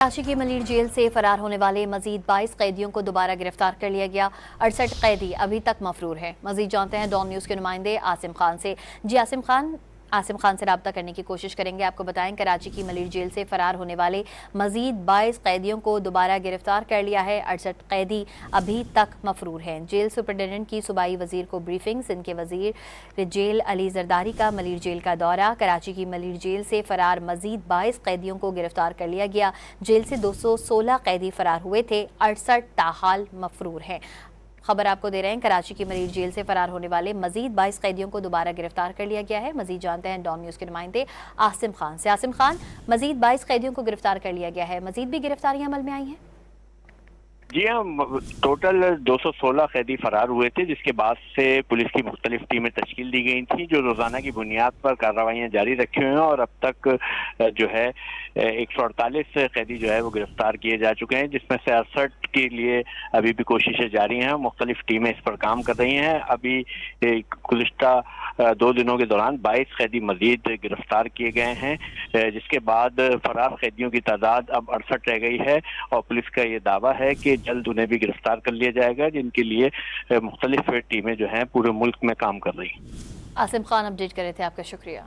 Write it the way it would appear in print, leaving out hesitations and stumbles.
कराची की मलिर जेल से फरार होने वाले मजीद 22 कैदियों को दोबारा गिरफ्तार कर लिया गया। 68 कैदी अभी तक मफरूर हैं। मजीद जानते हैं डॉन न्यूज़ के नुमाइंदे आसिम खान से। जी आसिम खान से रब्ता करने की कोशिश करेंगे। आपको बताएं, कराची की मलिर जेल से फरार होने वाले मजीद 22 कैदियों को दोबारा गिरफ्तार कर लिया है। 68 कैदी अभी तक मफरूर हैं। जेल सुपरिटेंडेंट की सूबाई वजीर को ब्रीफिंग। सिंध के वजीर जेल अली जरदारी का मलिर जेल का दौरा। कराची की मलिर जेल से फरार मजीद 22 कैदियों को गिरफ्तार कर लिया गया। जेल से 216 कैदी फरार हुए थे, 68 ताहाल मफरूर हैं। खबर आपको दे रहे हैं, कराची की मरीज जेल से फरार होने वाले मजीद 22 कैदियों को दोबारा गिरफ्तार कर लिया गया है। मजीद जानते हैं डॉन न्यूज़ के नुमाइंदे आसिम खान से। आसिम खान, मजीद 22 कैदियों को गिरफ्तार कर लिया गया है, मजीद भी गिरफ्तारियां अमल में आई हैं? जी हाँ, टोटल 216 कैदी फरार हुए थे, जिसके बाद से पुलिस की मुख्तलिफ टीमें तश्कील दी गई थी जो रोजाना की बुनियाद पर कार्रवाइयाँ जारी रखी हुई हैं। और अब तक जो है 148 कैदी जो है वो गिरफ्तार किए जा चुके हैं, जिसमें से 68 के लिए अभी भी कोशिशें जारी हैं। मुख्तलिफ टीमें इस पर काम कर रही हैं। अभी गुज़िश्ता 2 दिनों के दौरान 22 कैदी मजीद गिरफ्तार किए गए हैं, जिसके बाद फरार कैदियों की तादाद अब 68 रह गई है। और पुलिस का ये दावा है कि जल्द उन्हें भी गिरफ्तार कर लिया जाएगा, जिनके लिए मुख्तलिफ टीमें जो हैं पूरे मुल्क में काम कर रही हैं। आसिम खान अपडेट कर रहे थे, आपका शुक्रिया।